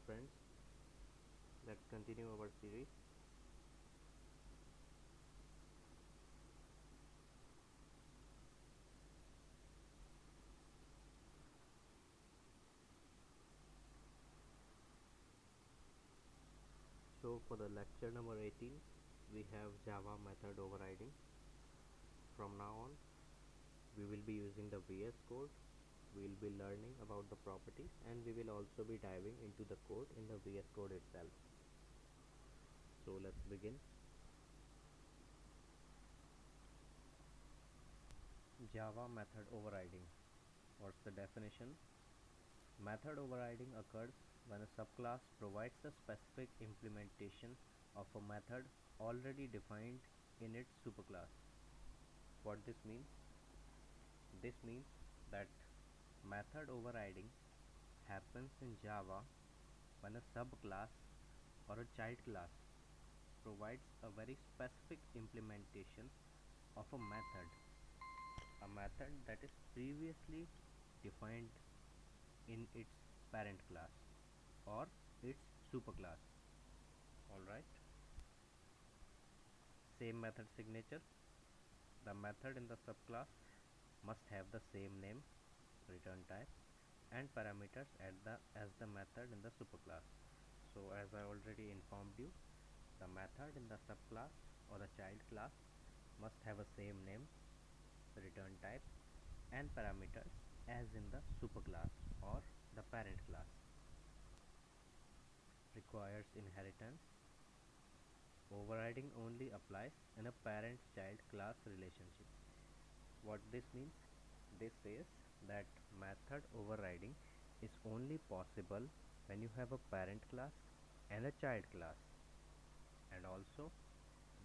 friends, let's continue our series. So for the lecture number 18, we have Java method overriding. From now on, we will be using the VS Code. We will be learning about the properties and we will also be diving into the code in the VS Code itself. So let's begin. Java method overriding. What's the definition? Method overriding occurs when a subclass provides a specific implementation of a method already defined in its superclass. What this means? This means that method overriding happens in Java when a subclass or a child class provides a very specific implementation of a method that is previously defined in its parent class or its superclass. Alright. Same method signature. The method in the subclass must have the same name, return type, and parameters as the method in the superclass. So as I already informed you, the method in the subclass or the child class must have a same name, return type, and parameters as in the superclass or the parent class. Requires inheritance. Overriding only applies in a parent-child class relationship. What this means? This says that method overriding is only possible when you have a parent class and a child class, and also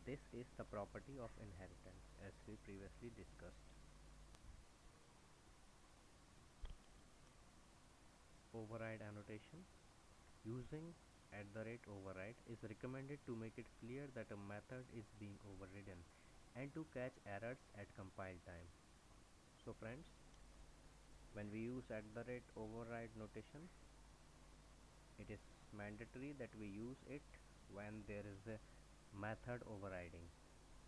this is the property of inheritance as we previously discussed. Override annotation. Using @override is recommended to make it clear that a method is being overridden and to catch errors at compile time. So friends, when we use @override notation, it is mandatory that we use it when there is a method overriding.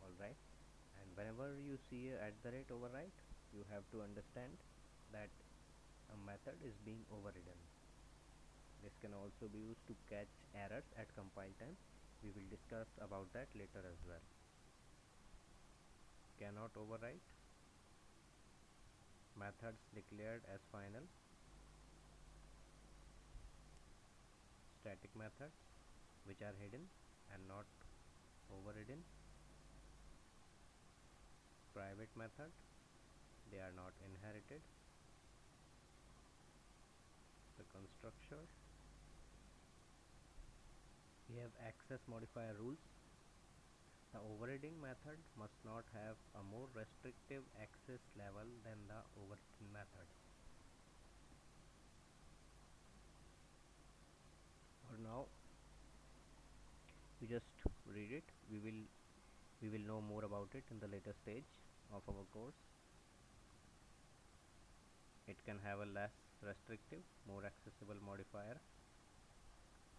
Alright, and whenever you see a @override, you have to understand that a method is being overridden. This can also be used to catch errors at compile time. We will discuss about that later as well. Cannot overwrite. Methods declared as final. Static methods which are hidden and not overridden. Private method, they are not inherited. The constructor, we have access modifier rules. The overriding method must not have a more restrictive access level than the overridden method. For now, you just read it. We will know more about it in the later stage of our course. It can have a less restrictive, more accessible modifier.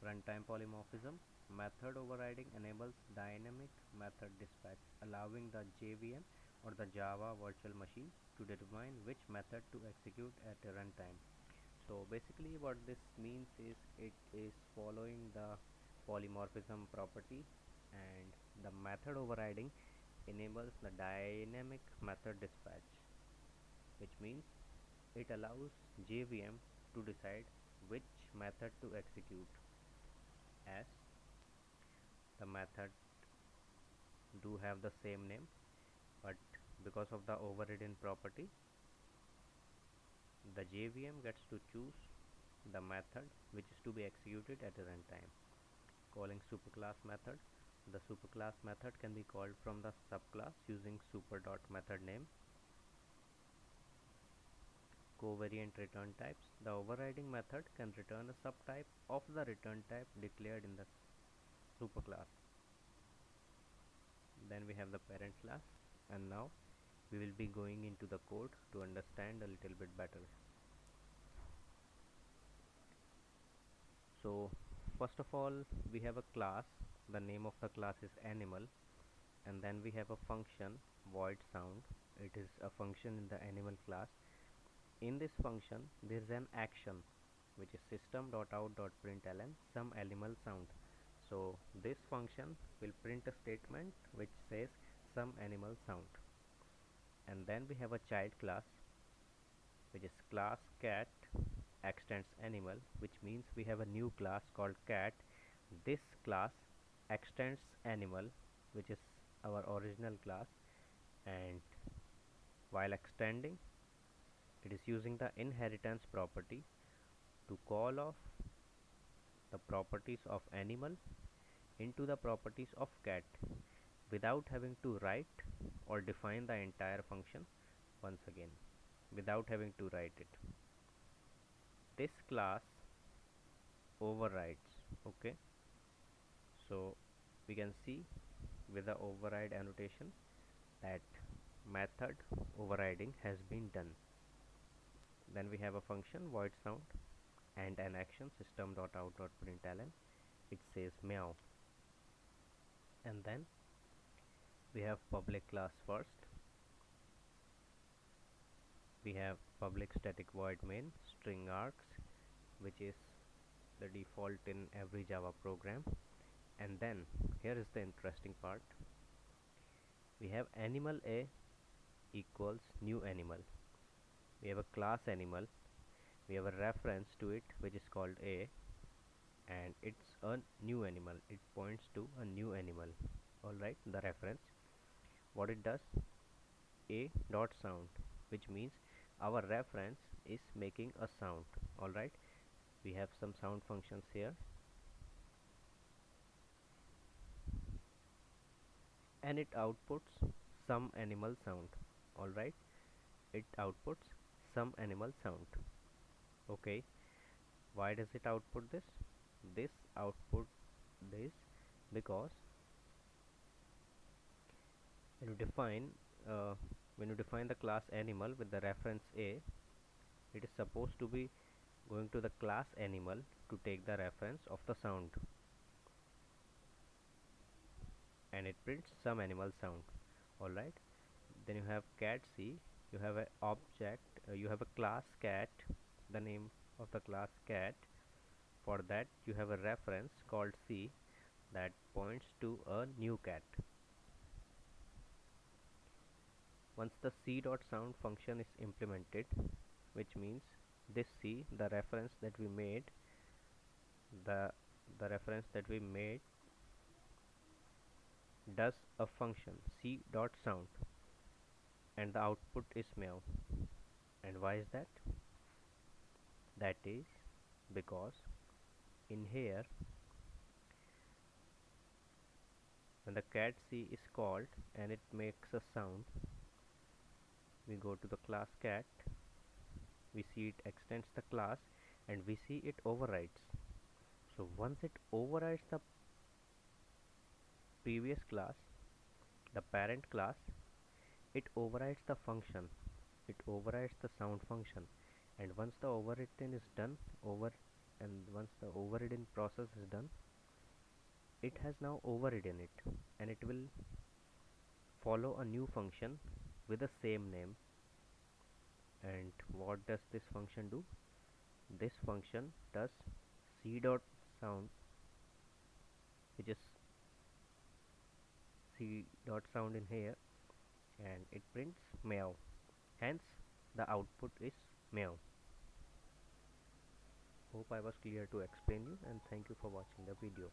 Runtime polymorphism. Method overriding enables dynamic method dispatch, allowing the JVM or the Java virtual machine to determine which method to execute at a runtime. So basically what this means is it is following the polymorphism property, and the method overriding enables the dynamic method dispatch, which means it allows JVM to decide which method to execute, as the method do have the same name, but because of the overridden property, the JVM gets to choose the method which is to be executed at a runtime. Calling superclass method. The superclass method can be called from the subclass using super.method name. Covariant return types. The overriding method can return a subtype of the return type declared in the superclass. Then we have the parent class, and now we will be going into the code to understand a little bit better. So first of all, we have a class. The name of the class is animal, and then we have a function void sound. It is a function in the animal class. In this function there is an action which is system.out.println some animal sound. So this function will print a statement which says some animal sound. And then we have a child class which is class cat extends animal, which means we have a new class called cat. This class extends animal, which is our original class, and while extending, it is using the inheritance property to call off the properties of animal into the properties of cat without having to write or define the entire function once again, without having to write it. This class overrides. Okay, so we can see with the override annotation that method overriding has been done. Then we have a function void sound and an action system.out.println. It says meow. And then we have public class first. We have public static void main string args, which is the default in every Java program. And then here is the interesting part. We have animal a equals new animal. We have a class animal. We have a reference to it which is called a, and it's a new animal. It points to a new animal. Alright, the reference. What it does, a dot sound, which means our reference is making a sound. Alright, we have some sound functions here, and it outputs some animal sound. Alright, it outputs some animal sound. Okay, why does it output this? This output this because when you define uh, when you define the class animal with the reference a, it is supposed to be going to the class animal to take the reference of the sound, and it prints some animal sound. Alright, then you have cat c. You have a object, you have a class cat, the name of the class cat. For that you have a reference called c that points to a new cat. Once the c dot sound function is implemented, which means this c, the reference that we made, the reference that we made does a function c dot sound, and the output is meow. And why is that? That is because in here, when the cat c is called and it makes a sound, we go to the class cat, we see it extends the class, and we see it overrides. So once it overrides the previous class, the parent class, it overrides the function, it overrides the sound function. And once the overriding is done, once the overriding process is done, it has now overridden it, and it will follow a new function with the same name. And what does this function do? This function does c dot sound, which is c dot sound in here, and it prints meow. Hence the output is meow. Hope I was clear to explain you, and thank you for watching the video.